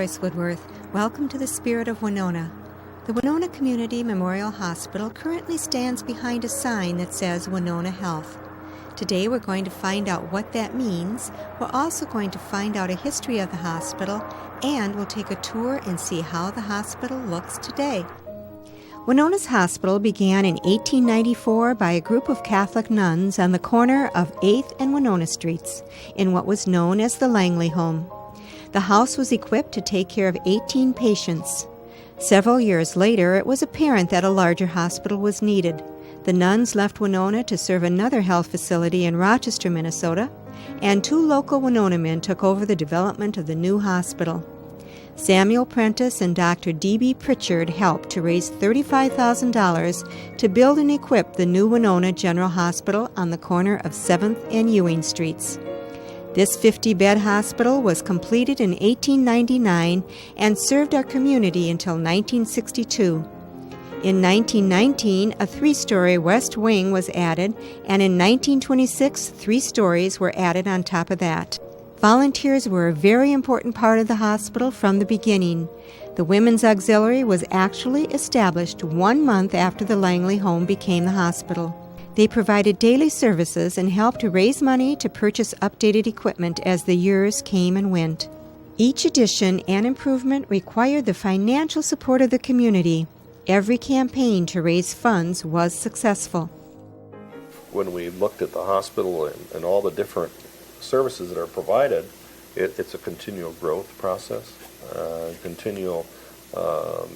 Joyce Woodworth. Welcome to the Spirit of Winona. The Winona Community Memorial Hospital currently stands behind a sign that says Winona Health. Today we're going to find out what that means. We're also going to find out a history of the hospital, and we'll take a tour and see how the hospital looks today. Winona's hospital began in 1894 by a group of Catholic nuns on the corner of 8th and Winona Streets in what was known as the Langley Home. The house was equipped to take care of 18 patients. Several years later, it was apparent that a larger hospital was needed. The nuns left Winona to serve another health facility in Rochester, Minnesota, and 2 local Winona men took over the development of the new hospital. Samuel Prentice and Dr. D.B. Pritchard helped to raise $35,000 to build and equip the new Winona General Hospital on the corner of 7th and Ewing Streets. This 50-bed hospital was completed in 1899 and served our community until 1962. In 1919, a 3-story west wing was added, and in 1926, 3 stories were added on top of that. Volunteers were a very important part of the hospital from the beginning. The Women's Auxiliary was actually established 1 month after the Langley Home became the hospital. They provided daily services and helped to raise money to purchase updated equipment as the years came and went. Each addition and improvement required the financial support of the community. Every campaign to raise funds was successful. When we looked at the hospital and all the different services that are provided, it's a continual growth process, continual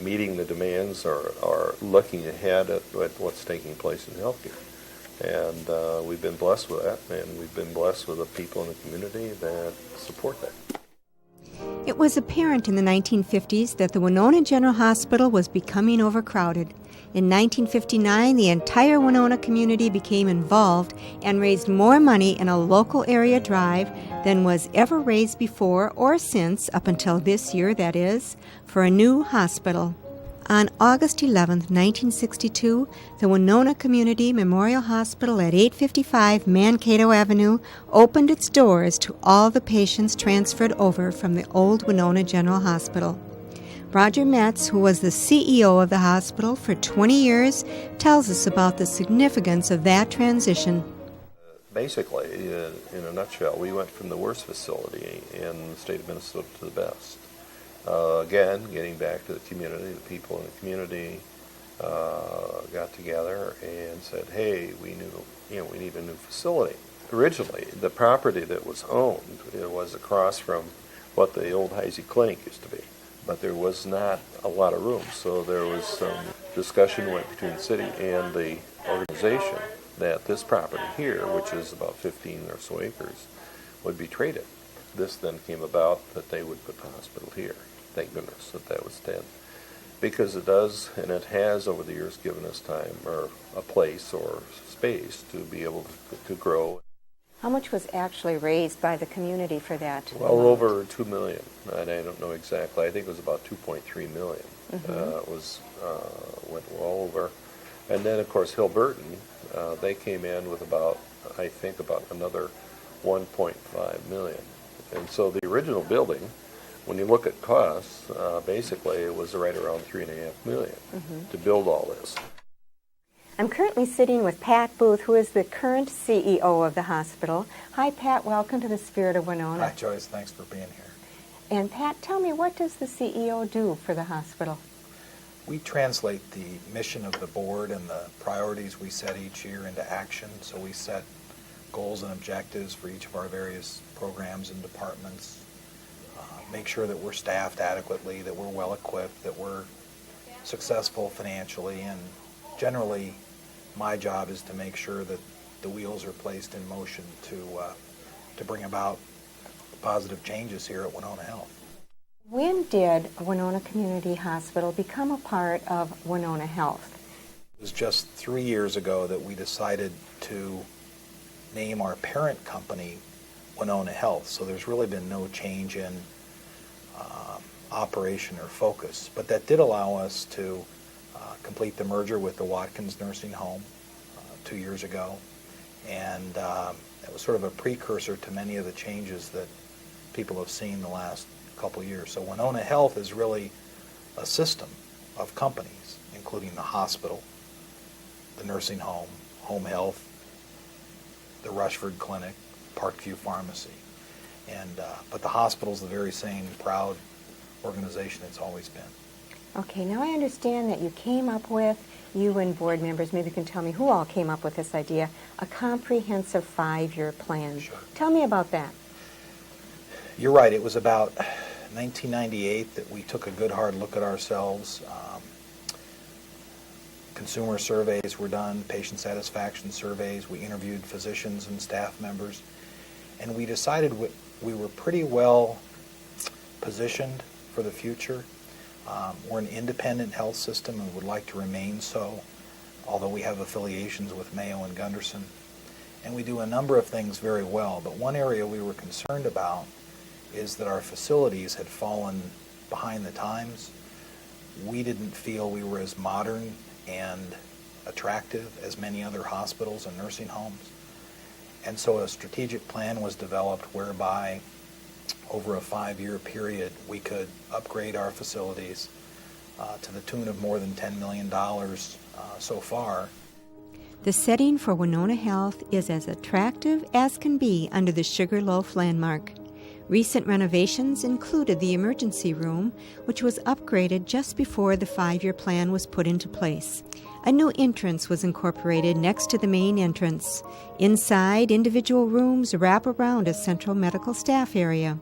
meeting the demands or looking ahead at what's taking place in healthcare. And we've been blessed with that, and we've been blessed with the people in the community that support that. It was apparent in the 1950s that the Winona General Hospital was becoming overcrowded. In 1959, the entire Winona community became involved and raised more money in a local area drive than was ever raised before or since, up until this year, that is, for a new hospital. On August 11, 1962, the Winona Community Memorial Hospital at 855 Mankato Avenue opened its doors to all the patients transferred over from the old Winona General Hospital. Roger Metz, who was the CEO of the hospital for 20 years, tells us about the significance of that transition. Basically, in a nutshell, we went from the worst facility in the state of Minnesota to the best. Again, getting back to the community, the people in the community got together and said, hey, we need a new facility. Originally, the property that was owned, it was across from what the old Heisey Clinic used to be. But there was not a lot of room, so there was some discussion went between the city and the organization that this property here, which is about 15 or so acres, would be traded. This then came about that they would put the hospital here. Thank goodness that was dead. Because it does, and it has over the years given us time, or a place or space to be able to grow. How much was actually raised by the community for that? Well, over $2 million. And I don't know exactly. I think it was about $2.3 million. Went well over. And then, of course, Hill-Burton, they came in with about another $1.5 million. And so the original building, when you look at costs, basically it was right around $3.5 million to build all this. I'm currently sitting with Pat Booth, who is the current CEO of the hospital. Hi, Pat. Welcome to the Spirit of Winona. Hi, Joyce. Thanks for being here. And Pat, tell me, what does the CEO do for the hospital? We translate the mission of the board and the priorities we set each year into action. So we set goals and objectives for each of our various programs and departments. Make sure that we're staffed adequately, that we're well equipped, that we're successful financially, and generally my job is to make sure that the wheels are placed in motion to bring about positive changes here at Winona Health. When did Winona Community Hospital become a part of Winona Health? It was just 3 years ago that we decided to name our parent company Winona Health, so there's really been no change in operation or focus, but that did allow us to complete the merger with the Watkins Nursing Home 2 years ago, and it was sort of a precursor to many of the changes that people have seen the last couple of years. So Winona Health is really a system of companies, including the hospital, the nursing home, home health, the Rushford Clinic, Parkview Pharmacy. But the hospital's the very same proud organization it's always been. Okay, now I understand that you came up with, you and board members, maybe you can tell me who all came up with this idea, a comprehensive 5-year plan. Sure. Tell me about that. You're right. It was about 1998 that we took a good hard look at ourselves. Consumer surveys were done, patient satisfaction surveys. We interviewed physicians and staff members. And we decided we were pretty well positioned for the future. We're an independent health system and would like to remain so, although we have affiliations with Mayo and Gunderson. And we do a number of things very well. But one area we were concerned about is that our facilities had fallen behind the times. We didn't feel we were as modern and attractive as many other hospitals and nursing homes. And so a strategic plan was developed whereby over a 5-year period we could upgrade our facilities to the tune of more than $10 million so far. The setting for Winona Health is as attractive as can be under the Sugarloaf landmark. Recent renovations included the emergency room, which was upgraded just before the 5-year plan was put into place. A new entrance was incorporated next to the main entrance. Inside, individual rooms wrap around a central medical staff area.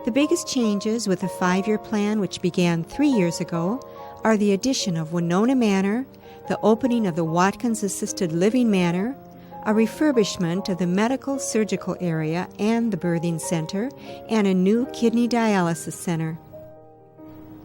The biggest changes with the 5-year plan, which began 3 years ago, are the addition of Winona Manor, the opening of the Watkins Assisted Living Manor, a refurbishment of the medical surgical area and the birthing center, and a new kidney dialysis center.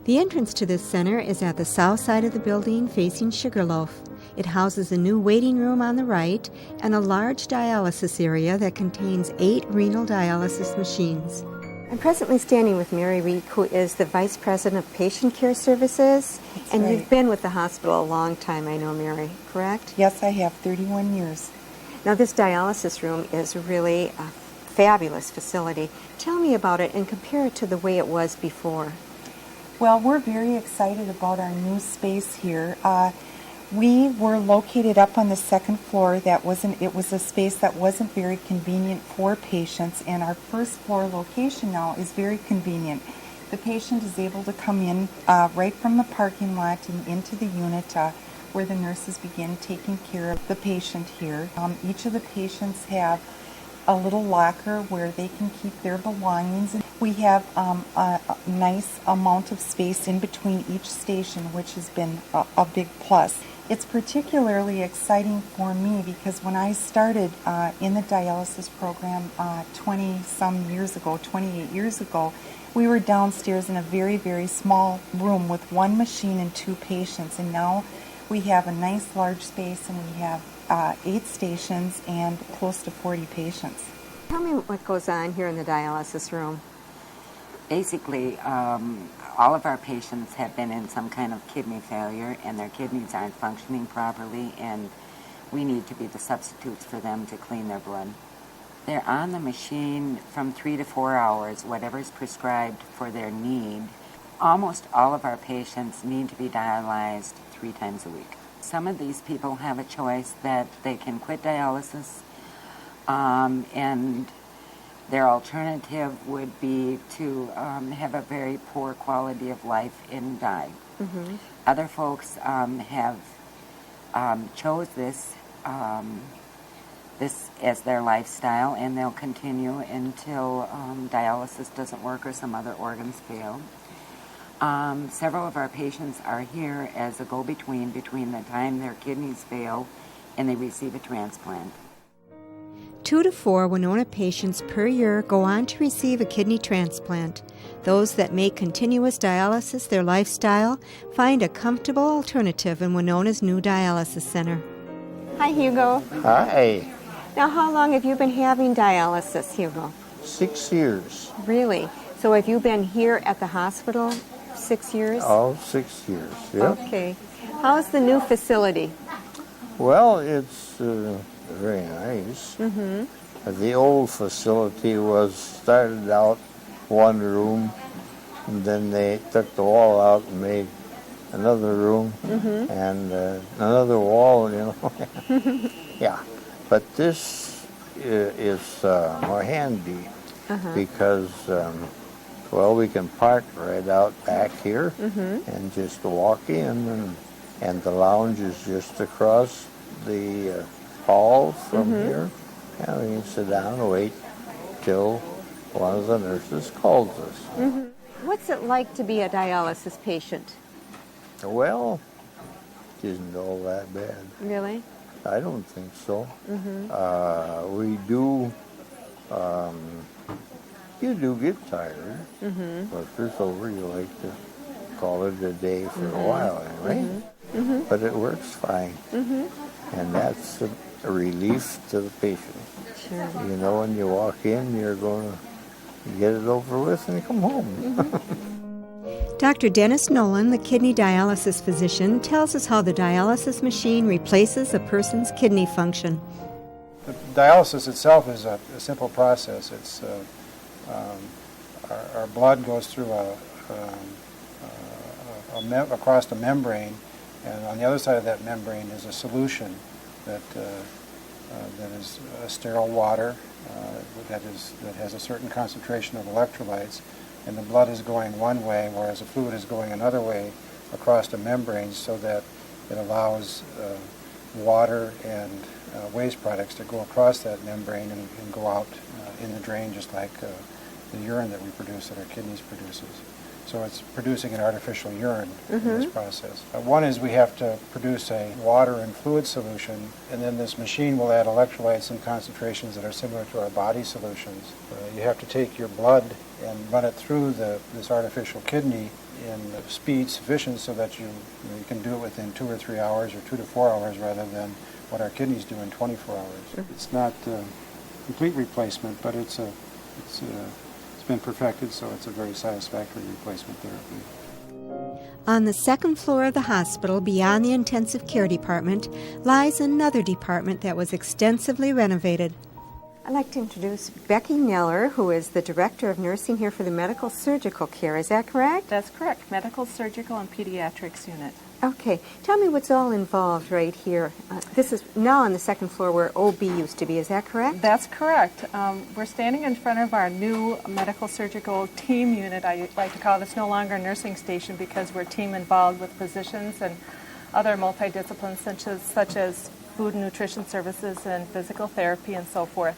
The entrance to this center is at the south side of the building facing Sugarloaf. It houses a new waiting room on the right and a large dialysis area that contains 8 renal dialysis machines. I'm presently standing with Mary Reek, who is the Vice President of Patient Care Services. That's and right. You've been with the hospital a long time, I know, Mary, correct? Yes, I have 31 years. Now, this dialysis room is really a fabulous facility. Tell me about it and compare it to the way it was before. Well, we're very excited about our new space here. We were located up on the second floor. It was a space that wasn't very convenient for patients, and our first floor location now is very convenient. The patient is able to come in right from the parking lot and into the unit where the nurses begin taking care of the patient here. Each of the patients have a little locker where they can keep their belongings. We have a nice amount of space in between each station, which has been a big plus. It's particularly exciting for me because when I started in the dialysis program 28 years ago, we were downstairs in a very, very small room with 1 machine and 2 patients, and now we have a nice large space and we have 8 stations and close to 40 patients. Tell me what goes on here in the dialysis room. Basically, all of our patients have been in some kind of kidney failure and their kidneys aren't functioning properly, and we need to be the substitutes for them to clean their blood. They're on the machine from 3 to 4 hours, whatever is prescribed for their need. Almost all of our patients need to be dialyzed 3 times a week. Some of these people have a choice that they can quit dialysis, and their alternative would be to have a very poor quality of life and die. Mm-hmm. Other folks have chose this as their lifestyle, and they'll continue until dialysis doesn't work or some other organs fail. Several of our patients are here as a go-between between the time their kidneys fail and they receive a transplant. 2 to 4 Winona patients per year go on to receive a kidney transplant. Those that make continuous dialysis their lifestyle find a comfortable alternative in Winona's new dialysis center. Hi, Hugo. Hi. Now, how long have you been having dialysis, Hugo? 6 years. Really? So have you been here at the hospital 6 years? Oh, 6 years, yeah. Okay. How's the new facility? Well, it's very nice. Mm-hmm. The old facility was started out 1 room, And then they took the wall out and made another room and another wall, you know. Yeah, but this is more handy because, well, we can park right out back here and just walk in, and the lounge is just across the hall from here. And we can sit down and wait till one of the nurses calls us. What's it like to be a dialysis patient? Well, it isn't all that bad. Really? I don't think so. We do, you do get tired, but if it's over, you like to call it a day for a while anyway. But it works fine, and that's a relief to the patient. Sure. You know, when you walk in, you're going to get it over with and come home. Dr. Dennis Nolan, the kidney dialysis physician, tells us how the dialysis machine replaces a person's kidney function. The dialysis itself is a simple process. It's our blood goes through across a membrane, and on the other side of that membrane is a solution that is sterile water that has a certain concentration of electrolytes, and the blood is going one way, whereas the fluid is going another way across the membrane, so that it allows water and waste products to go across that membrane and go out in the drain, just like the urine that we produce, that our kidneys produces. So it's producing an artificial urine in this process. One is we have to produce a water and fluid solution, and then this machine will add electrolytes in concentrations that are similar to our body solutions. You have to take your blood and run it through this artificial kidney in speed sufficient so that you can do it within 2 or 3 hours or 2 to 4 hours rather than what our kidneys do in 24 hours. It's not a complete replacement, but it's been perfected, so it's a very satisfactory replacement therapy. On the second floor of the hospital, beyond the intensive care department, lies another department that was extensively renovated. I'd like to introduce Becky Neller, who is the Director of Nursing here for the Medical Surgical Care. Is that correct? That's correct. Medical, Surgical, and Pediatrics Unit. Okay. Tell me what's all involved right here. This is now on the second floor where OB used to be. Is that correct? That's correct. We're standing in front of our new medical surgical team unit. I like to call it. It's no longer a nursing station because we're team involved with physicians and other multidisciplines such as food and nutrition services and physical therapy and so forth.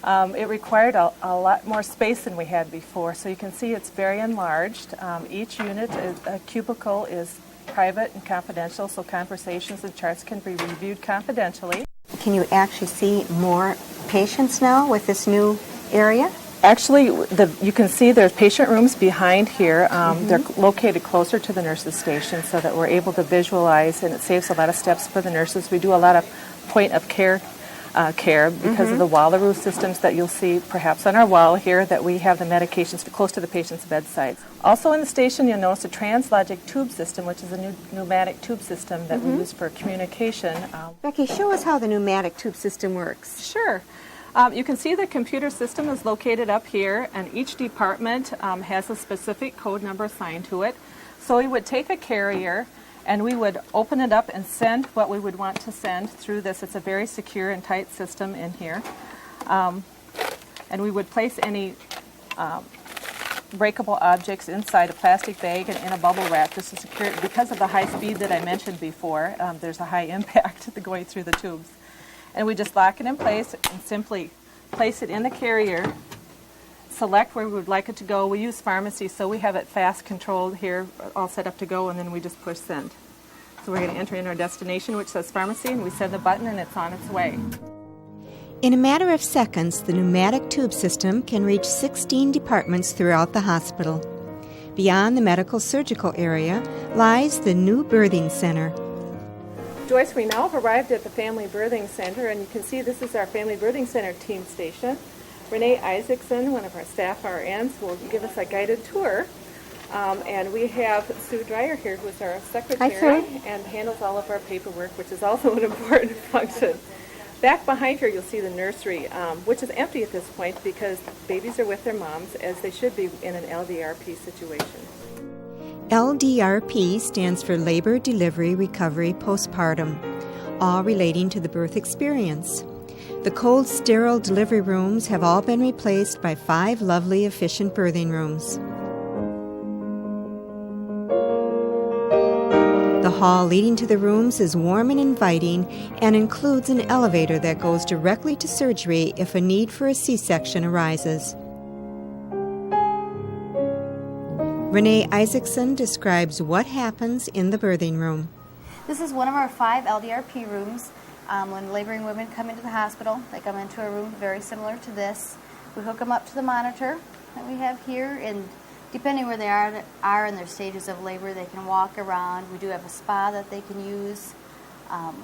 It required a lot more space than we had before, so you can see it's very enlarged. Each unit, a cubicle, is private and confidential, so conversations and charts can be reviewed confidentially. Can you actually see more patients now with this new area? Actually, you can see there's patient rooms behind here. They're located closer to the nurses' station so that we're able to visualize, and it saves a lot of steps for the nurses. We do a lot of point of care because of the Wallaroo systems that you'll see perhaps on our wall here, that we have the medications close to the patient's bedside. Also in the station, you'll notice a translogic tube system, which is a new pneumatic tube system that we use for communication. Becky, show us how the pneumatic tube system works. Sure. You can see the computer system is located up here, and each department has a specific code number assigned to it. So we would take a carrier and we would open it up and send what we would want to send through this. It's a very secure and tight system in here. And we would place any breakable objects inside a plastic bag and in a bubble wrap just to secure it. Because of the high speed that I mentioned before, there's a high impact going through the tubes. And we just lock it in place and simply place it in the carrier, select where we would like it to go. We use pharmacy, so we have it fast controlled here, all set up to go, and then we just push send. So we're going to enter in our destination, which says pharmacy, and we send the button, and it's on its way. In a matter of seconds, the pneumatic tube system can reach 16 departments throughout the hospital. Beyond the medical surgical area lies the new birthing center. Joyce, we now have arrived at the Family Birthing Center, and you can see this is our Family Birthing Center team station. Renee Isaacson, one of our staff RNs, will give us a guided tour. And we have Sue Dreyer here, who is our secretary and handles all of our paperwork, which is also an important function. Back behind her, you'll see the nursery, which is empty at this point because babies are with their moms, as they should be in an LDRP situation. LDRP stands for Labor, Delivery, Recovery, Postpartum, all relating to the birth experience. The cold, sterile delivery rooms have all been replaced by 5 lovely, efficient birthing rooms. The hall leading to the rooms is warm and inviting and includes an elevator that goes directly to surgery if a need for a C-section arises. Renee Isaacson describes what happens in the birthing room. This is one of our 5 LDRP rooms. When laboring women come into the hospital, they come into a room very similar to this. We hook them up to the monitor that we have here, and depending where they are in their stages of labor, they can walk around. We do have a spa that they can use.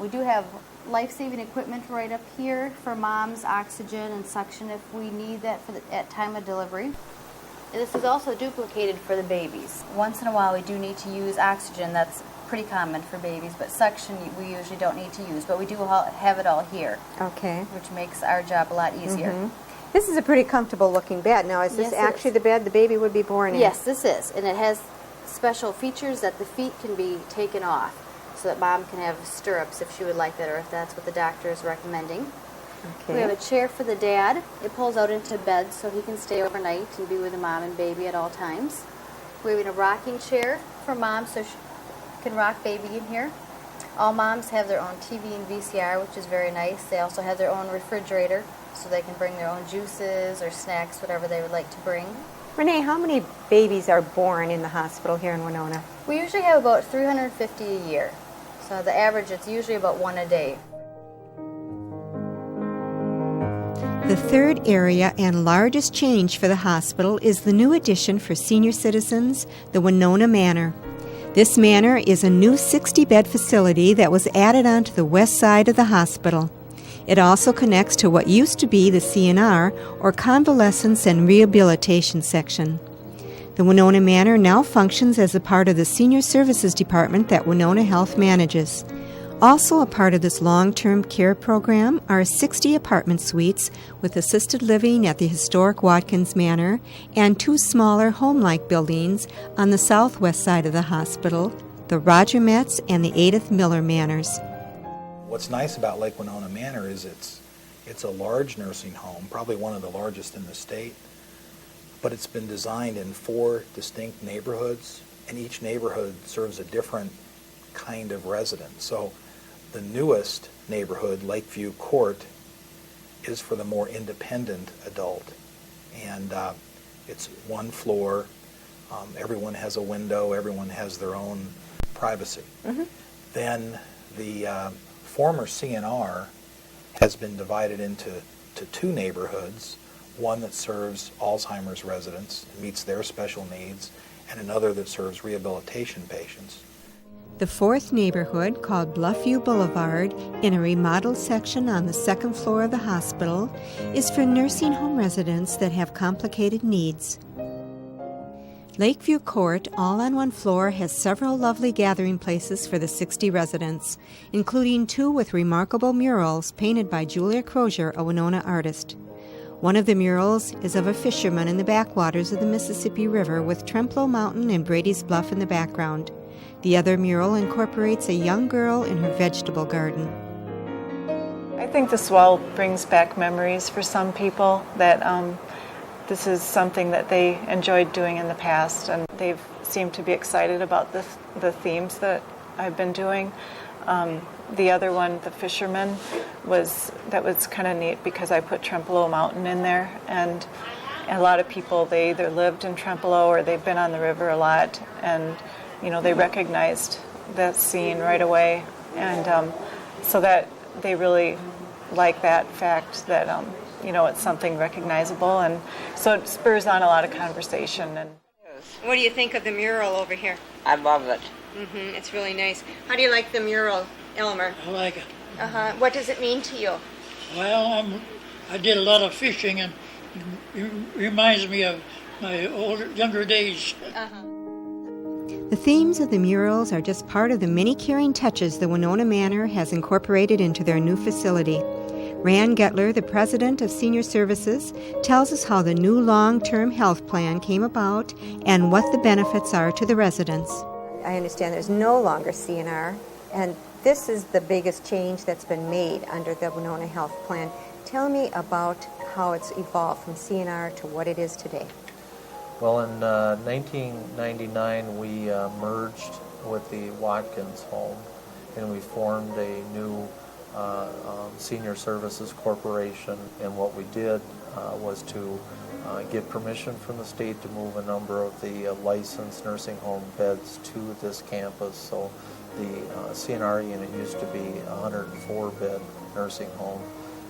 We do have life-saving equipment right up here for moms, oxygen and suction if we need that at time of delivery. And this is also duplicated for the babies. Once in a while we do need to use oxygen. That's pretty common for babies, but suction we usually don't need to use, but we do have it all here. Okay. Which makes our job a lot easier. Mm-hmm. This is a pretty comfortable looking bed. Now, is this actually the bed the baby would be born in? Yes, this is, and it has special features that the feet can be taken off so that mom can have stirrups if she would like that, or if that's what the doctor is recommending. Okay. We have a chair for the dad. It pulls out into bed so he can stay overnight and be with the mom and baby at all times. We have a rocking chair for mom so she can rock baby in here. All moms have their own TV and VCR, which is very nice. They also have their own refrigerator so they can bring their own juices or snacks, whatever they would like to bring. Renee, how many babies are born in the hospital here in Winona? We usually have about 350 a year. So the average, it's usually about 1 a day. The third area and largest change for the hospital is the new addition for senior citizens, the Winona Manor. This manor is a new 60-bed facility that was added onto the west side of the hospital. It also connects to what used to be the CNR, or Convalescence and Rehabilitation section. The Winona Manor now functions as a part of the Senior Services Department that Winona Health manages. Also a part of this long-term care program are 60 apartment suites with assisted living at the historic Watkins Manor and 2 smaller home-like buildings on the southwest side of the hospital, the Roger Metz and the Edith Miller Manors. What's nice about Lake Winona Manor is it's a large nursing home, probably one of the largest in the state, but it's been designed in 4 distinct neighborhoods, and each neighborhood serves a different kind of resident. So the newest neighborhood, Lakeview Court, is for the more independent adult, and it's 1 floor. Everyone has a window. Everyone has their own privacy. Mm-hmm. Then the former CNR has been divided into 2 neighborhoods, one that serves Alzheimer's residents, meets their special needs, and another that serves rehabilitation patients. The 4th neighborhood, called Bluffview Boulevard, in a remodeled section on the 2nd floor of the hospital, is for nursing home residents that have complicated needs. Lakeview Court, all on 1 floor, has several lovely gathering places for the 60 residents, including 2 with remarkable murals painted by Julia Krueger, a Winona artist. One of the murals is of a fisherman in the backwaters of the Mississippi River with Trempealeau Mountain and Brady's Bluff in the background. The other mural incorporates a young girl in her vegetable garden. I think the swell brings back memories for some people that this is something that they enjoyed doing in the past, and they've seemed to be excited about the themes that I've been doing. The other one, the fisherman, was kind of neat because I put Trempealeau Mountain in there, and a lot of people, they either lived in Trempealeau or they've been on the river a lot, and they recognized that scene right away, and so that they really like that fact that it's something recognizable, and so it spurs on a lot of conversation. And what do you think of the mural over here? I love it. Mm-hmm. It's really nice. How do you like the mural, Elmer? I like it. Uh-huh. What does it mean to you? Well, I did a lot of fishing, and it reminds me of my younger days. Uh-huh. The themes of the murals are just part of the many caring touches the Winona Manor has incorporated into their new facility. Rand Gettler, the president of Senior Services, tells us how the new long-term health plan came about and what the benefits are to the residents. I understand there's no longer CNR, and this is the biggest change that's been made under the Winona Health Plan. Tell me about how it's evolved from CNR to what it is today. Well, in 1999, we merged with the Watkins home, and we formed a new Senior Services Corporation. And what we did was to get permission from the state to move a number of the licensed nursing home beds to this campus. So the CNR unit used to be a 104-bed nursing home,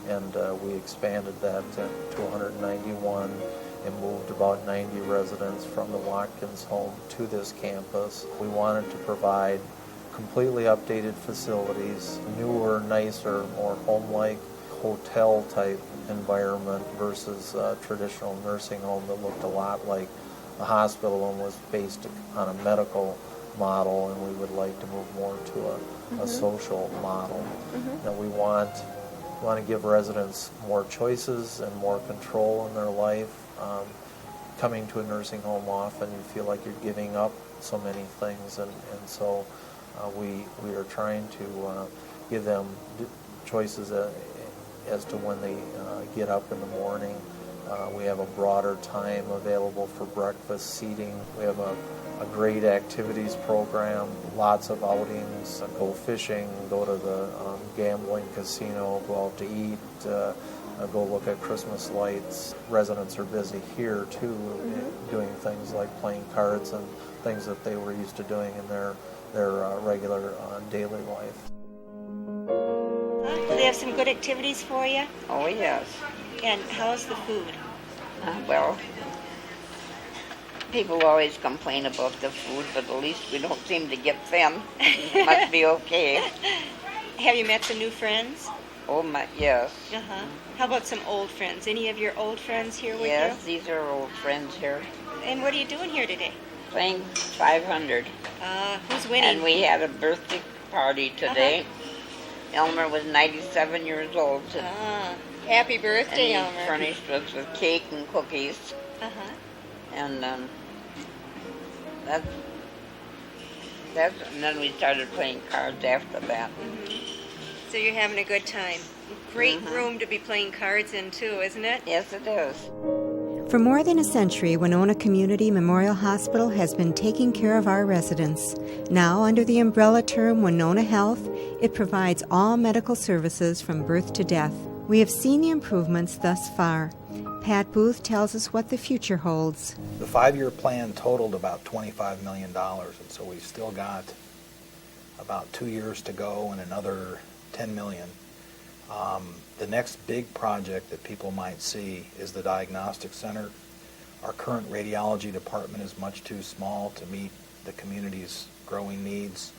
and we expanded that to 191 and moved about 90 residents from the Watkins home to this campus. We wanted to provide completely updated facilities, newer, nicer, more home-like, hotel-type environment versus a traditional nursing home that looked a lot like a hospital and was based on a medical model, and we would like to move more to a social model. Now we want to give residents more choices and more control in their life. Coming to a nursing home, often you feel like you're giving up so many things, and so we are trying to give them choices as to when they get up in the morning. We have a broader time available for breakfast, seating. We have a great activities program, lots of outings, go fishing, go to the gambling casino, go out to eat, go look at Christmas lights. Residents are busy here too, doing things like playing cards and things that they were used to doing in their regular daily life. Do they have some good activities for you? Oh, yes. And how's the food? Well, people always complain about the food, but at least we don't seem to get thin. Must be okay. Have you met some new friends? Oh, yes. How about some old friends? Any of your old friends here with you? Yes, these are old friends here. And what are you doing here today? Playing 500. Who's winning? And we had a birthday party today. Elmer was 97 years old. Happy birthday, and Elmer. he furnished us with cake and cookies. And that's and then we started playing cards after that. So you're having a good time. Great room to be playing cards in too, isn't it? Yes, it is. For more than a century, Winona Community Memorial Hospital has been taking care of our residents. Now, under the umbrella term Winona Health, it provides all medical services from birth to death. We have seen the improvements thus far. Pat Booth tells us what the future holds. The 5-year plan totaled about $25 million, and so we've still got about 2 years to go and another $10 million. The next big project that people might see is the diagnostic center. Our current radiology department is much too small to meet the community's growing needs.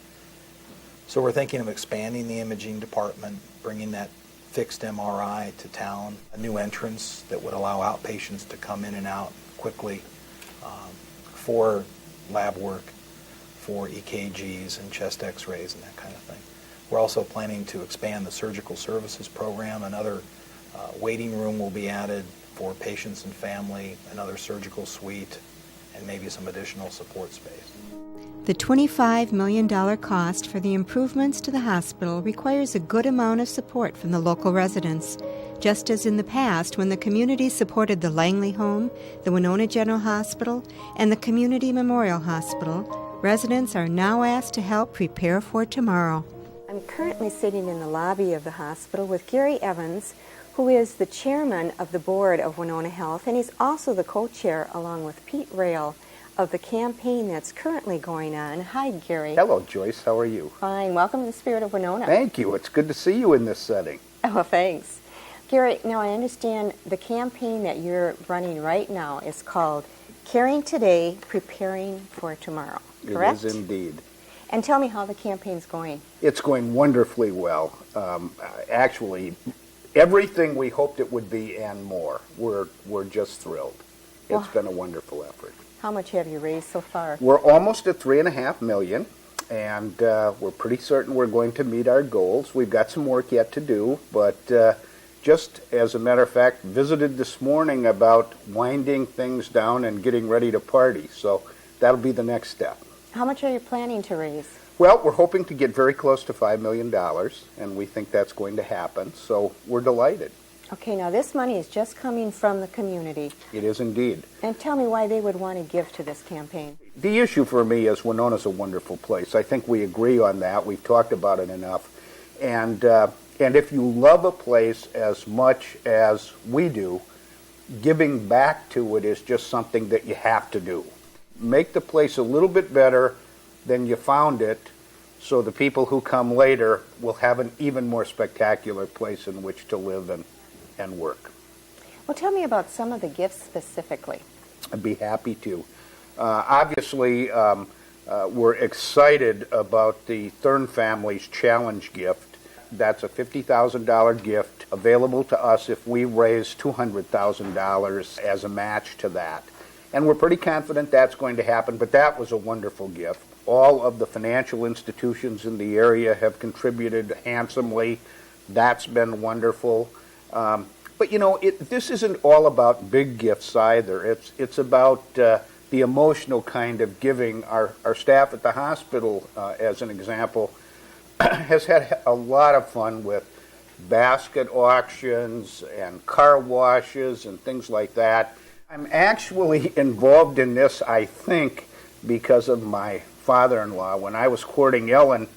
So we're thinking of expanding the imaging department, bringing that fixed MRI to town, a new entrance that would allow outpatients to come in and out quickly for lab work, for EKGs and chest x-rays and that kind of thing. We're also planning to expand the surgical services program. Another waiting room will be added for patients and family, another surgical suite, and maybe some additional support space. The $25 million cost for the improvements to the hospital requires a good amount of support from the local residents. Just as in the past, when the community supported the Langley Home, the Winona General Hospital, and the Community Memorial Hospital, residents are now asked to help prepare for tomorrow. I'm currently sitting in the lobby of the hospital with Gary Evans, who is the chairman of the board of Winona Health, and he's also the co-chair, along with Pete Rail, of the campaign that's currently going on. Hi, Gary. Hello, Joyce. How are you? Fine. Welcome to the Spirit of Winona. Thank you. It's good to see you in this setting. Oh, thanks. Gary, now I understand the campaign that you're running right now is called Caring Today, Preparing for Tomorrow, correct? It is indeed. And tell me how the campaign's going. It's going wonderfully well. Actually, everything we hoped it would be and more. We're just thrilled. It's been a wonderful effort. How much have you raised so far? We're almost at $3.5 million, and we're pretty certain we're going to meet our goals. We've got some work yet to do, but just as a matter of fact, visited this morning about winding things down and getting ready to party. So that'll be the next step. How much are you planning to raise? Well, we're hoping to get very close to $5 million, and we think that's going to happen. So we're delighted. Okay, now this money is just coming from the community. It is indeed. And tell me why they would want to give to this campaign. The issue for me is Winona's a wonderful place. I think we agree on that. We've talked about it enough. And if you love a place as much as we do, giving back to it is just something that you have to do. Make the place a little bit better than you found it, so the people who come later will have an even more spectacular place in which to live and work. Well, tell me about some of the gifts specifically. I'd be happy to. Obviously, we're excited about the Thurn family's challenge gift. That's a $50,000 gift available to us if we raise $200,000 as a match to that. And we're pretty confident that's going to happen, but that was a wonderful gift. All of the financial institutions in the area have contributed handsomely. That's been wonderful. But you know, this isn't all about big gifts either. It's about the emotional kind of giving. Our staff at the hospital, as an example, has had a lot of fun with basket auctions and car washes and things like that. I'm actually involved in this, I think, because of my father-in-law. When I was courting Ellen,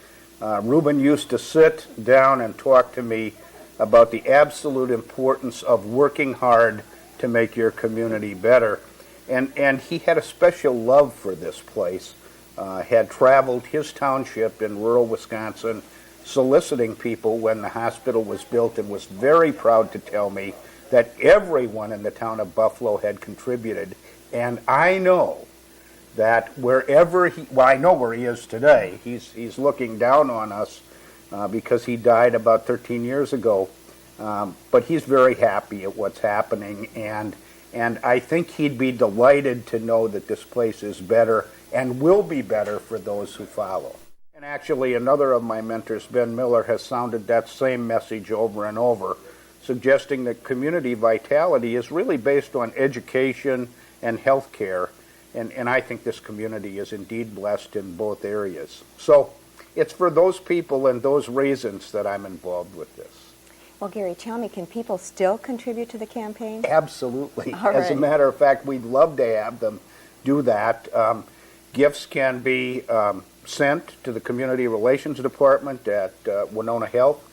Reuben used to sit down and talk to me about the absolute importance of working hard to make your community better. And he had a special love for this place, had traveled his township in rural Wisconsin soliciting people when the hospital was built, and was very proud to tell me that everyone in the town of Buffalo had contributed. And I know that wherever I know where he is today. He's looking down on us because he died about 13 years ago. But he's very happy at what's happening, and I think he'd be delighted to know that this place is better and will be better for those who follow. And actually, another of my mentors, Ben Miller, has sounded that same message over and over, suggesting that community vitality is really based on education and health care. And I think this community is indeed blessed in both areas. So it's for those people and those reasons that I'm involved with this. Well, Gary, tell me, can people still contribute to the campaign? Absolutely. All As a right. matter of fact, we'd love to have them do that. Gifts can be sent to the Community Relations Department at Winona Health.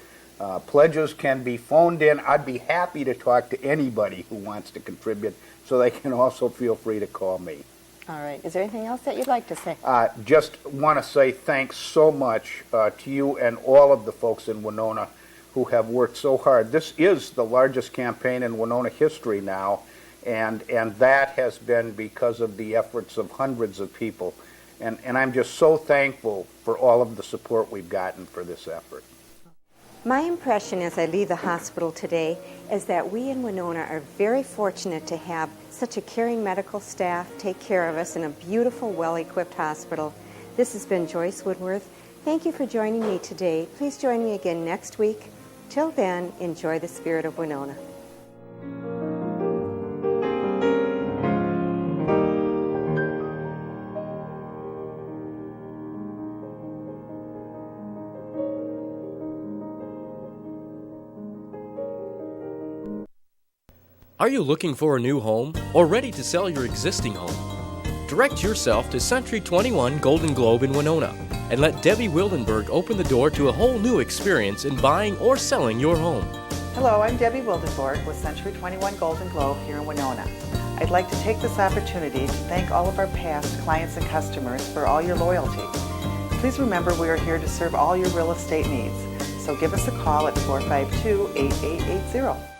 Pledges can be phoned in. I'd be happy to talk to anybody who wants to contribute, so they can also feel free to call me. All right. Is there anything else that you'd like to say? Just want to say thanks so much to you and all of the folks in Winona who have worked so hard. This is the largest campaign in Winona history now, and that has been because of the efforts of hundreds of people. And I'm just so thankful for all of the support we've gotten for this effort. My impression as I leave the hospital today is that we in Winona are very fortunate to have such a caring medical staff take care of us in a beautiful, well-equipped hospital. This has been Joyce Woodworth. Thank you for joining me today. Please join me again next week. Till then, enjoy the Spirit of Winona. Are you looking for a new home or ready to sell your existing home? Direct yourself to Century 21 Golden Globe in Winona and let Debbie Wildenberg open the door to a whole new experience in buying or selling your home. Hello, I'm Debbie Wildenberg with Century 21 Golden Globe here in Winona. I'd like to take this opportunity to thank all of our past clients and customers for all your loyalty. Please remember we are here to serve all your real estate needs, so give us a call at 452-8880.